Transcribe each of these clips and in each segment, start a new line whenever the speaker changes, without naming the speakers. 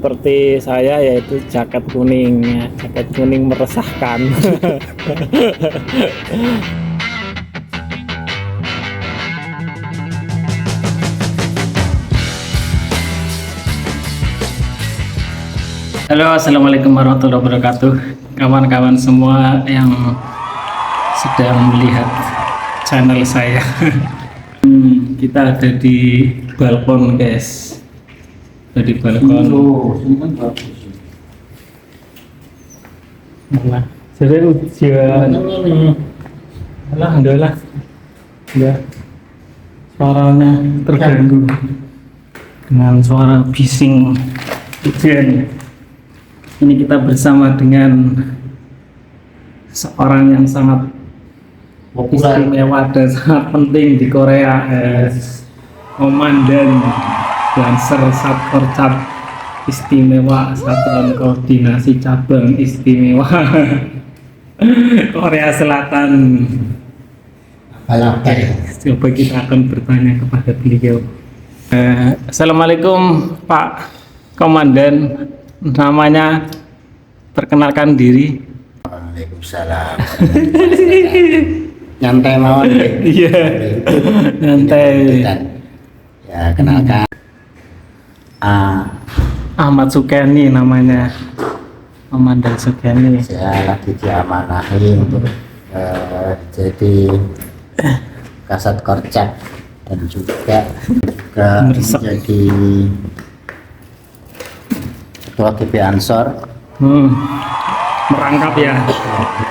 seperti saya, yaitu jaket kuning. Ya, jaket kuning meresahkan. Halo, assalamualaikum warahmatullahi wabarakatuh. Kawan-kawan semua yang sedang melihat channel saya. Kita ada di balkon, guys. Ada di balkon.
Ini kan bagus.
Nah, jadi ujian. Alhamdulillah. Ya. Suaranya terganggu dengan suara bising ujian. Ini kita bersama dengan seorang yang sangat istimewa dan sangat penting di Korea, Komandan Lancer Satkorcap Istimewa Satuan Koordinasi Cabang Istimewa Korea Selatan. Coba kita akan bertanya kepada beliau. Assalamualaikum Pak Komandan, namanya perkenalkan diri.
Waalaikumsalam. Nyantai mawon.
Iya. Nyantai.
Ya, kenalkan.
Ahmad Sukeni namanya. Komandan Sukeni.
Saya lagi diamanahi untuk jadi Kasat Korcap dan juga menjadi Ketua GP Ansor.
Merangkap ya.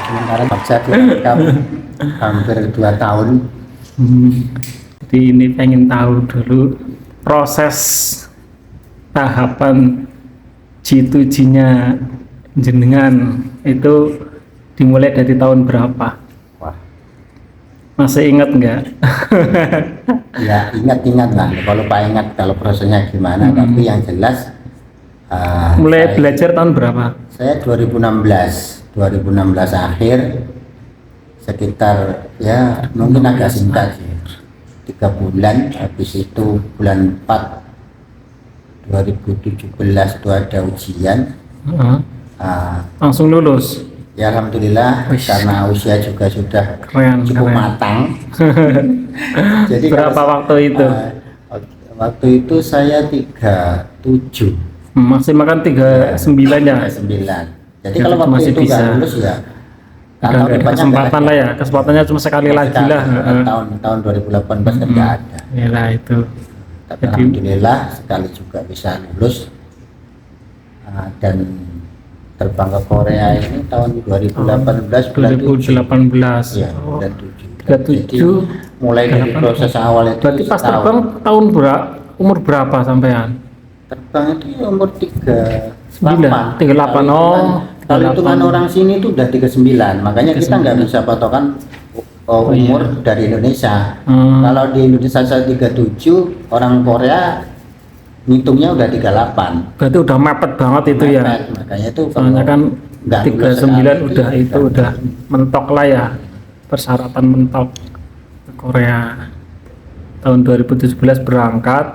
Sementara kerja dirangkap hampir 2 tahun.
Jadi ini pengen tahu dulu proses tahapan G2G-nya jenengan itu dimulai dari tahun berapa?
Wah,
Masih ingat nggak?
ya ingat-ingat lah. Kalau Pak ingat kalau prosesnya gimana, tapi yang jelas
Mulai belajar tahun berapa?
Saya 2016 akhir, sekitar ya mungkin agak singkat sih, 3 bulan. Habis itu bulan 4 2017 itu ada ujian.
Langsung lulus?
Ya alhamdulillah.
Wish.
Karena usia juga sudah cukup matang. Jadi
berapa waktu itu?
Waktu itu saya 37.
Masih makan 39 ya?
39. Jadi
Ya,
kalau waktu
masih
itu
bisa.
nggak lulus ya
Udah nggak ada kesempatan lah ya, kesempatannya cuma sekali lagi lah.
Tahun 2018 kan nggak ada.
Ya lah itu.
Tapi
Jadi-
alhamdulillah sekali juga bisa lulus. Dan terbang ke Korea ini tahun 2018 bulan
2018.
Ya,
Oh,
bulan 7.
37.
Jadi mulai dari
38.
proses awal itu
Berarti pas
setahun.
terbang tahun umur berapa sampean?
Terbang itu umur
9, 38.
Kalau hitungan
38.
orang sini itu udah 39, makanya kita nggak bisa patokan umur
iya.
dari Indonesia.
Hmm.
Kalau di Indonesia saya 37, orang Korea ngitungnya udah 38.
Berarti udah mepet banget itu ya.
Mepet, makanya itu
Soalnya kan
nggak lulus
39
sekali,
udah itu udah mentok lah ya, persyaratan mentok ke Korea. Tahun 2017 berangkat,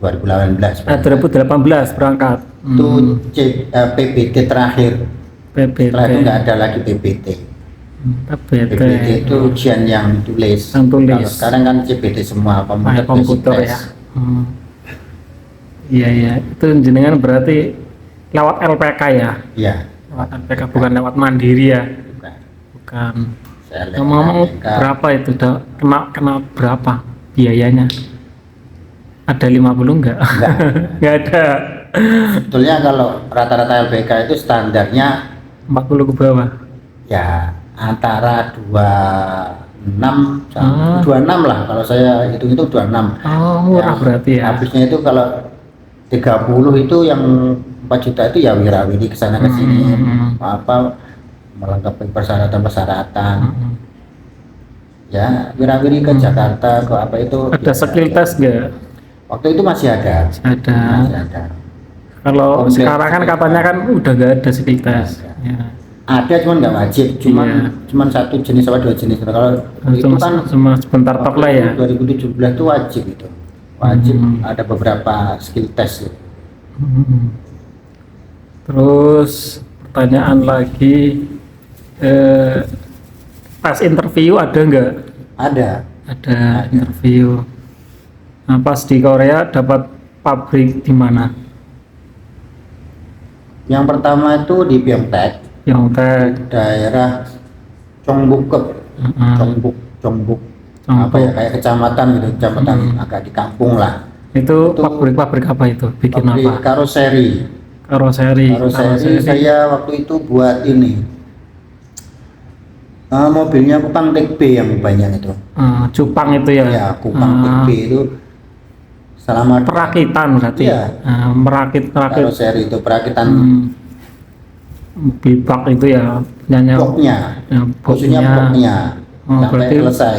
2018.
2018 berangkat.
Itu PBT terakhir. Setelah itu
PBT.
nggak ada lagi PBT. PBT itu ujian yang tulis.
Yang tulis.
Kalau sekarang kan CBT semua,
Kayak komputer
basic
ya.
test.
Iya iya, itu jenengan berarti lewat LPK ya?
Iya.
Lewat LPK, bukan lewat mandiri ya?
Bukan.
Bukan.
Saya lihat
Ngomong-ngomong
mereka
berapa itu? Kena berapa biayanya? Ada 50 enggak?
Enggak.
Enggak ada.
sebetulnya kalau rata-rata LBK itu standarnya
40 ke bawah.
ya antara 26
Ah.
26 lah, kalau saya hitung-hitung 26.
Oh, murah berarti ya.
Habisnya itu kalau 30 itu yang 4 juta itu ya wirawiri kesana ke sini, apa melengkapi persyaratan-persyaratan. Ya wirawiri ke Jakarta ke apa itu
Ada
biasa
skill
aja.
test enggak?
Waktu itu masih ada.
Ada.
Masih ada.
Kalau
Komplit.
sekarang kan katanya kan udah enggak ada skill test.
Ada.
Ya.
Ada cuman nggak wajib,
Iya.
cuman 1 jenis apa 2 jenis. Kalau itu
Cuma,
kan
cuma sebentar top lah ya.
2017 itu wajib itu. Wajib ada beberapa skill test.
Hmm. Terus pertanyaan lagi, pas interview ada nggak?
Ada.
Ada interview. Nah, pas di Korea dapat pabrik di mana?
Yang pertama itu di Pyeongtaek,
Pyeongtaek.
daerah Chongbuk, Chongbuk,
Chongbuk.
apa ya, kayak kecamatan gitu, kecamatan agak di kampung lah.
Itu
Itu
pabrik apa itu? Bikin
pabrik
apa?
karoseri.
Karoseri.
Saya waktu itu buat ini, mobilnya Kupang Tek B yang banyak itu.
Cupang itu ya?
Ya, Kupang Tek B itu selama
Perakitan berarti?
Iya.
Merakit.
karoseri itu perakitan
Mobil bak itu ya?
boxnya,
Ya,
khususnya boxnya sampai
berarti
selesai.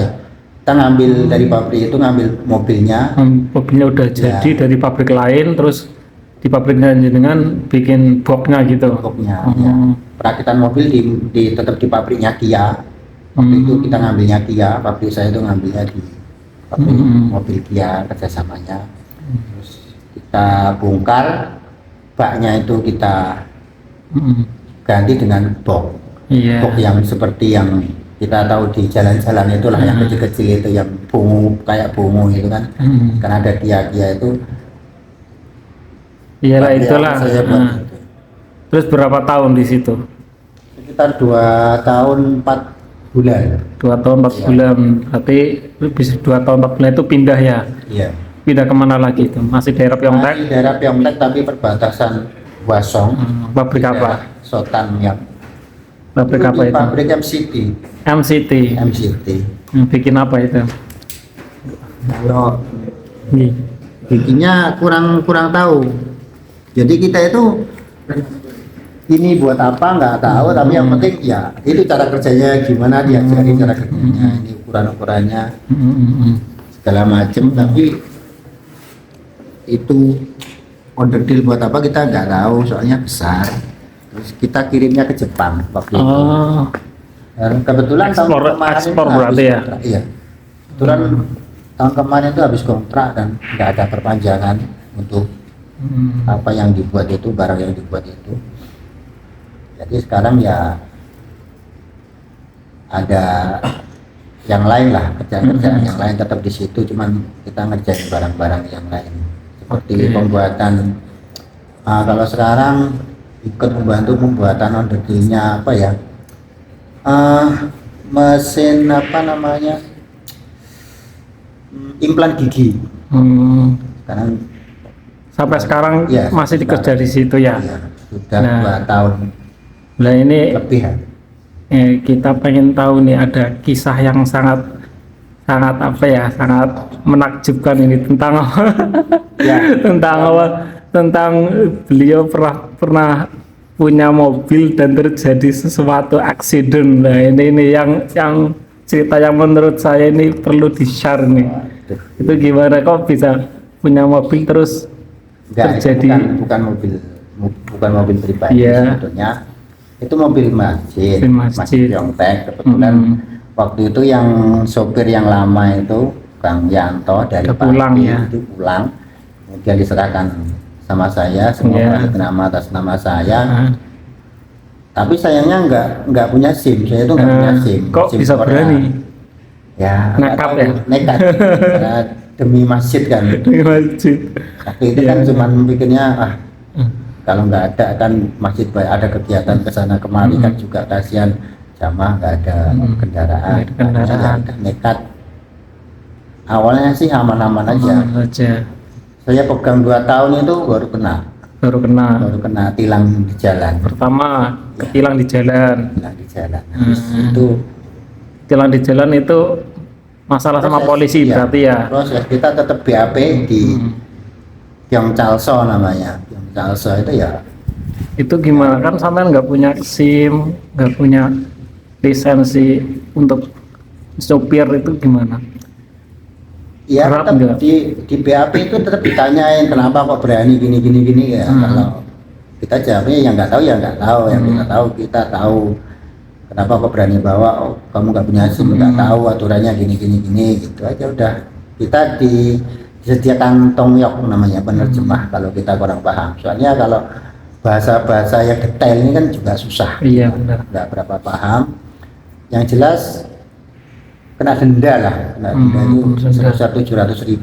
Kita ngambil dari pabrik itu, ngambil mobilnya.
mobilnya udah jadi dari pabrik lain, terus di pabriknya dengan bikin boxnya gitu.
Boxnya, ya. Perakitan mobil tetap di pabriknya Kia. Waktu itu kita ngambilnya Kia, pabrik saya itu ngambilnya di pabrik mobil Kia kerjasamanya. Terus kita bongkar, baknya itu kita ganti dengan box.
Iya.
Box yang seperti yang kita tahu di jalan-jalan itulah, yang kecil-kecil itu, yang bungu, kayak bungu itu kan. Karena ada Kia itu.
Iyalah
Pabrik
itulah.
yang saya buat itu.
Terus berapa tahun di situ?
Sekitar 2 tahun 4 bulan.
2 tahun 4 bulan. Berarti bisa 2 tahun 4 bulan itu pindah ya?
Iya.
Pindah kemana lagi itu? Masih daerah Pyeongtaek?
Di daerah Pyeongtaek tapi perbatasan Hwasong.
Pabrik
Di
apa?
daerah Sotan ya.
Pabrik apa itu?
Pabrik MCT.
MCT.
MCT.
Bikin apa itu?
Kalau
Nih.
bikinnya kurang tahu. Jadi kita itu ini buat apa nggak tahu, tapi yang penting ya itu cara kerjanya gimana, diajari cara kerjanya, ini ukuran-ukurannya segala macam. Tapi itu order deal buat apa kita nggak tahu, soalnya besar. Terus kita kirimnya ke Jepang waktu itu. Dan kebetulan
Ekspor berarti ya?
Iya. Kebetulan tahun kemarin itu habis kontrak dan nggak ada perpanjangan untuk apa yang dibuat itu, barang yang dibuat itu. Jadi sekarang ya ada yang lain lah, kerjaan-kerjaan yang lain tetap di situ, cuman kita ngerjain barang-barang yang lain seperti pembuatan. Kalau sekarang ikut membantu pembuatan order deal-nya apa ya, mesin apa namanya, implan gigi. Sekarang
Sampai sekarang
ya,
masih dikerja di situ ya?
Sudah 2 tahun
Nah ini
lebih ya.
Kita pengen tahu nih, ada kisah yang sangat apa ya, sangat menakjubkan ini tentang apa?
Ya.
Tentang apa? Tentang beliau pernah punya mobil dan terjadi sesuatu aksiden. Nah ini yang cerita yang menurut saya ini perlu di-share nih. Itu gimana kok bisa punya mobil terus terjadi?
Bukan mobil pribadi sebetulnya. Itu mobil masjid Pyeongtaek. Kebetulan waktu itu yang sopir yang lama itu Kang Yanto dari Pati itu pulang, kemudian diserahkan sama saya, semua balik nama atas nama saya. Tapi sayangnya nggak punya SIM, saya itu nggak punya SIM.
Kok
SIM
bisa
Korea.
berani?
Ya,
nekat ya?
Nekat. Karena demi masjid kan.
Demi masjid.
Waktu itu kan cuma mikirnya kalau nggak ada kan masjid, ada kegiatan ke sana kemari kan juga kasihan jamaah, nggak ada kendaraan. Ya, nekat. Awalnya sih aman-aman aja. Saya pegang 2 tahun itu baru kena tilang di jalan.
Pertama tilang di jalan.
Itu
tilang di jalan itu masalah sama polisi berarti ya.
Proses kita tetap BAP di Gyeongchalso namanya. Gyeongchalso itu ya.
Itu gimana, kan sampean nggak punya SIM, nggak punya lisensi untuk sopir, itu gimana?
Ya tetap di BAP itu tetap ditanyain kenapa kok berani gini ya. Kalau kita jawabnya yang nggak tahu ya nggak tahu, yang kita tahu kenapa kok berani bawa, kamu nggak punya SIM, nggak tahu aturannya gini gitu aja udah. Kita disediakan tongyok namanya, penerjemah kalau kita kurang paham. Soalnya kalau bahasa-bahasa yang detail ini kan juga susah.
Iya benar.
Nggak berapa paham. Yang jelas kena denda lah. Kena denda itu sebesar 700.000.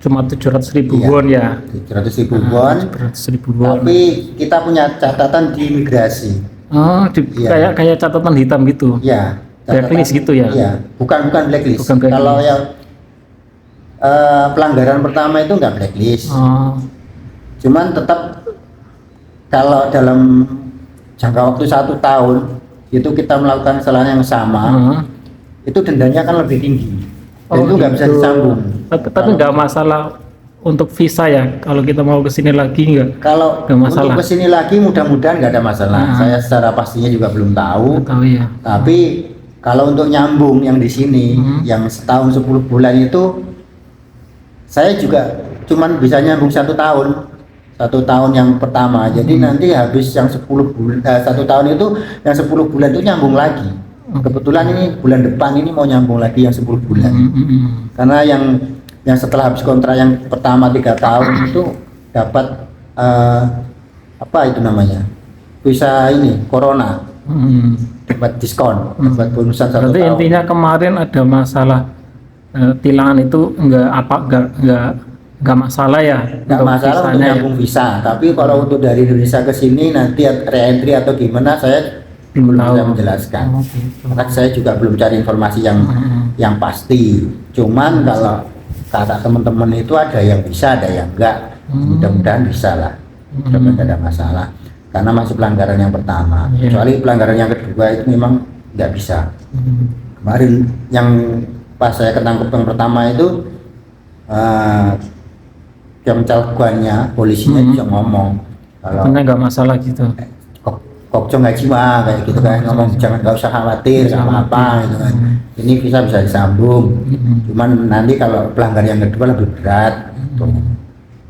Cuma 700.000
Iya,
won ya.
700.000 won.
700.000 won.
Tapi kita punya catatan di imigrasi.
Oh,
Iya.
kayak catatan hitam gitu.
Ya.
Blacklist gitu ya?
Iya. Bukan blacklist.
Bukan blacklist.
Kalau yang pelanggaran pertama itu nggak blacklist.
Oh.
Cuman tetap kalau dalam jangka waktu 1 tahun itu kita melakukan kesalahan yang sama, itu dendanya kan lebih tinggi. Dan itu nggak bisa
gitu.
disambung.
Tapi nggak masalah untuk visa ya. Kalau kita mau kesini lagi nggak?
Kalau
Nggak masalah.
untuk kesini lagi mudah-mudahan nggak ada masalah. Saya secara pastinya juga belum tahu.
Nggak tahu ya.
Tapi kalau untuk nyambung yang di sini, yang setahun 10 bulan itu, saya juga cuman bisa nyambung 1 tahun. 1 tahun yang pertama. Jadi nanti habis yang 10 bulan, 1 tahun itu yang 10 bulan itu nyambung lagi. Kebetulan ini bulan depan ini mau nyambung lagi yang 10 bulan. Karena yang setelah habis kontrak yang pertama 3 tahun itu dapat apa itu namanya? Visa ini Corona. Dapat diskon, dapat bonusan 1
Berarti
tahun.
intinya kemarin ada masalah tilangan itu nggak masalah ya?
Nggak masalah untuk
visanya ya?
nyambung visa, tapi kalau untuk dari Indonesia ke sini nanti re-entry atau gimana saya belum
tahu.
bisa menjelaskan.
Oh, gitu.
Karena saya juga belum cari informasi yang pasti. Cuman kalau kata teman-teman itu ada yang bisa, ada yang enggak. Mudah-mudahan bisa lah. Mudah-mudahan tidak ada masalah. Karena masih pelanggaran yang pertama.
Iya.
Kecuali pelanggaran yang kedua itu memang nggak bisa. Kemarin yang pas saya ketangkep yang pertama itu yang calkuannya polisinya juga ngomong kalau
Karena nggak masalah gitu.
kokcong nggak jiwa kayak gitu kan, ngomong jangan, nggak usah khawatir sama apa gitu kan, ini bisa disambung. Cuman nanti kalau pelanggar yang kedua lebih berat tuh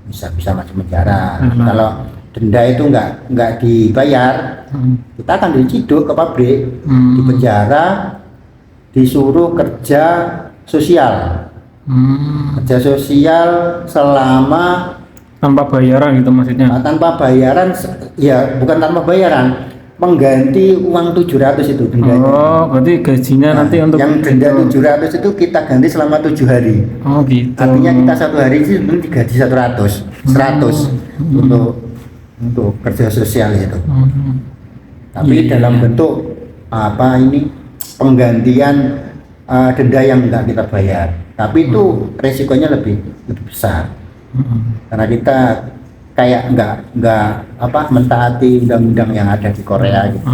bisa masuk penjara. Kalau denda itu nggak dibayar, kita akan diciduk ke pabrik, di penjara, disuruh kerja sosial. Kerja sosial selama
Tanpa bayaran gitu maksudnya?
tanpa bayaran, ya bukan tanpa bayaran, mengganti uang 700 itu dendanya.
Oh, berarti gajinya nanti untuk
yang denda 700 itu kita ganti selama 7 hari.
Oh gitu.
Artinya kita 1 hari itu sebenarnya digaji 100 untuk kerja sosial itu. Tapi dalam bentuk apa ini penggantian denda yang enggak kita bayar. Tapi itu resikonya lebih besar. Karena kita kayak nggak mentaati undang-undang yang ada di Korea gitu.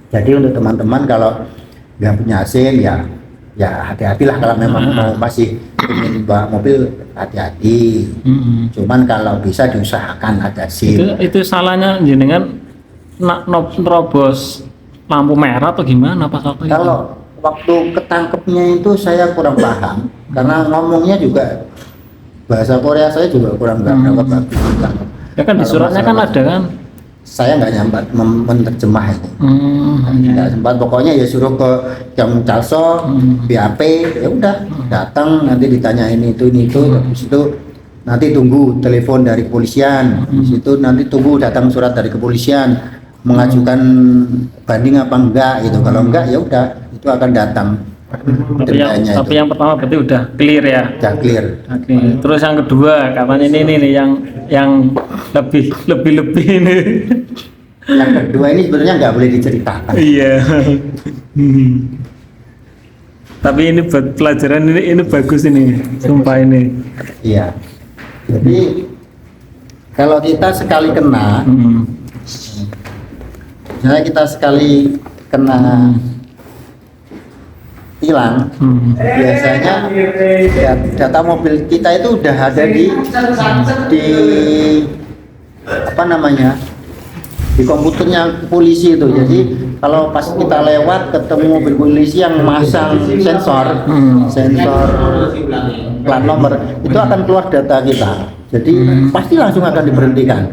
Jadi untuk teman-teman kalau nggak punya SIM ya hati-hatilah kalau memang mau masih ingin bawa mobil, hati-hati. Cuman kalau bisa diusahakan ada SIM.
Itu salahnya jenengan nerobos lampu merah atau gimana pas waktu itu?
Kalau waktu ketangkepnya itu saya kurang paham karena ngomongnya juga bahasa Korea saya juga kurang bagus.
Ya kan di suratnya kan ada kan?
Saya nggak nyampat menerjemah itu. Nggak sempat, pokoknya ya suruh ke yang Calso, BAP, ya udah datang nanti ditanya ini itu, habis itu nanti tunggu telepon dari kepolisian, habis itu nanti tunggu datang surat dari kepolisian mengajukan banding apa enggak gitu. Kalau enggak ya udah itu akan datang.
Tapi yang pertama berarti udah clear ya?
Udah clear.
Oke. Terus yang kedua katanya ini nih yang lebih ini.
Yang kedua ini sebenarnya nggak boleh diceritakan.
Iya. Tapi ini buat pelajaran ini bagus ini, sumpah ini.
Iya. Jadi kalau kita sekali kena, misalnya kita sekali kena hilang, biasanya ya, data mobil kita itu udah ada di apa namanya, di komputernya polisi itu. Jadi kalau pas kita lewat ketemu mobil polisi yang masang sensor plat nomor, itu akan keluar data kita. Jadi pasti langsung akan diberhentikan,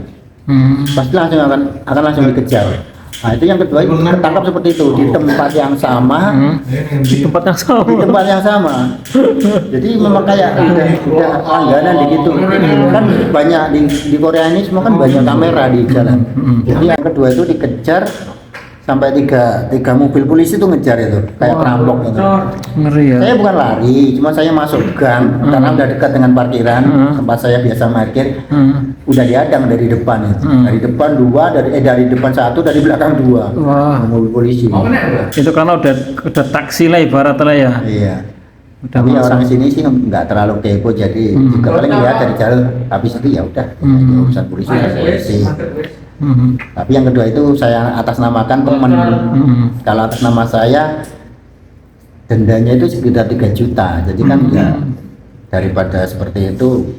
pasti langsung akan langsung dikejar. Nah itu yang kedua itu ketangkap seperti itu di tempat yang sama,
Di tempat yang
di
sama.
tempat yang sama. Jadi memang kayak udah langganan di gitu. Kan banyak di Korea ini semua kan banyak kamera di jalan. Jadi yang kedua itu dikejar sampai tiga mobil polisi itu ngejar itu kayak perampok gitu.
Ngeri ya.
Saya bukan lari, cuma saya masuk gang karena udah dekat dengan parkiran tempat saya biasa parkir. Udah dihadang dari depan itu. Dari depan dua, dari depan satu, dari belakang dua.
Wah,
Mobil polisi.
itu karena udah taksi lah ibarat lah ya.
Iya.
Udah
Tapi
masuk.
orang sini sih nggak terlalu kepo, jadi juga paling lihat dari jalan habis itu ya udah urusan polisi ya polisi. Tapi yang kedua itu saya atasnamakan teman. Kalau atas nama saya dendanya itu sekitar 3 juta. Jadi kan ya daripada seperti itu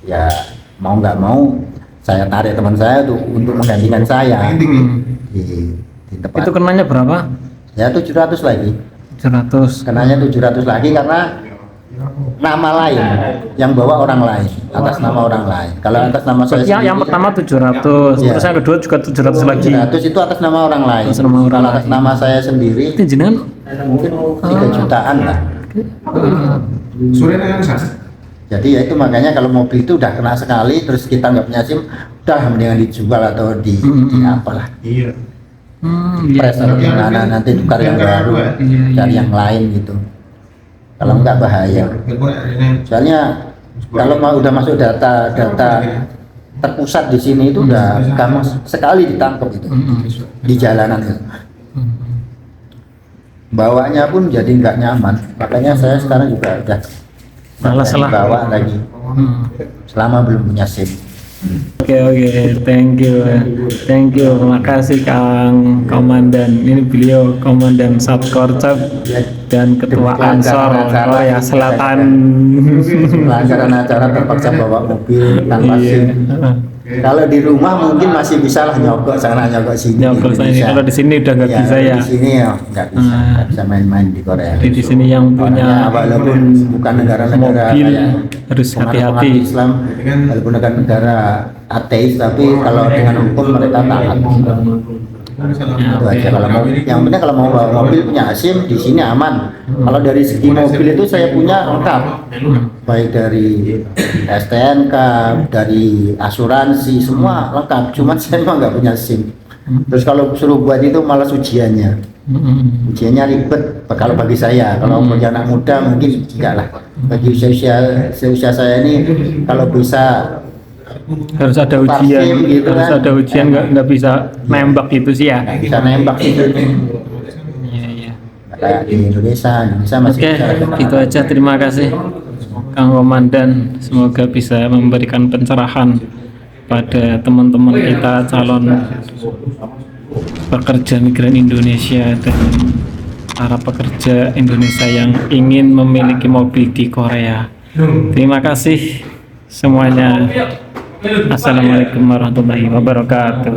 ya mau nggak mau saya tarik teman saya tuh untuk menggantikan saya di tempat.
Itu kenanya berapa?
Ya 700 lagi.
700.
Kenanya 700 lagi karena nama lain yang bawa orang lain atas nama orang lain. Kalau atas nama saya
Yang
sendiri,
pertama 700,
Iya.
terus yang kedua juga 700 lagi.
700 itu atas nama orang lain.
Atas nama orang
Kalau atas
lain.
nama saya sendiri
Itu jenengan
mungkin 3 jutaan lah.
Sore kan sas.
Jadi ya itu makanya kalau mobil itu udah kena sekali terus kita nggak punya SIM, udah mendingan dijual atau di apalah.
Iya.
iya.
Press atau gimana nanti tukar yang baru, cari yang lain gitu. Kalau nggak bahaya. Soalnya kalau udah masuk data terpusat di sini itu udah gampang sekali ditangkap itu di jalanan itu. Bawanya pun jadi nggak nyaman. Makanya saya sekarang juga udah
Malas lah.
bawa lagi selama belum punya SIM.
Oke, thank you, makasih Kang Komandan. Ini beliau Komandan Satkorcap dan Ketua Ansor Korea Selatan.
Pelanggaran acara terpaksa bawa mobil tanpa
Iya.
SIM. Kalau di rumah mungkin masih bisa lah nyogok sana nyogok sini.
Nyogok sana.
Bisa.
Kalau di sini udah nggak bisa ya.
Di sini ya nggak bisa, nggak bisa main-main di Korea.
Jadi di sini yang
Makanya
punya
walaupun bukan negara-negara
mobil
kayak
harus
penganut-penganut
hati-hati.
Islam, walaupun negara ateis, tapi kalau dengan hukum mereka taat. Itu aja. Kalau mau, yang penting kalau mau bawa mobil punya SIM di sini aman. Kalau dari segi mobil itu saya punya lengkap, baik dari STNK, dari asuransi semua lengkap. Cuma saya memang nggak punya SIM. Terus kalau suruh buat itu malas ujiannya. Ujiannya ribet kalau bagi saya. Kalau bagi anak muda mungkin enggak lah. Bagi usia saya ini kalau bisa
harus ada ujian,
Parsim gitu
harus
kan.
ada ujian, nggak bisa nembak gitu sih ya.
bisa nembak sih.
Iya.
Kayak di Indonesia masih
Oke,
bisa.
itu aja. Terima kasih Kang Komandan. Semoga bisa memberikan pencerahan pada teman-teman kita calon pekerja migran Indonesia dan para pekerja Indonesia yang ingin memiliki mobil di Korea. Terima kasih semuanya. Assalamualaikum warahmatullahi wabarakatuh.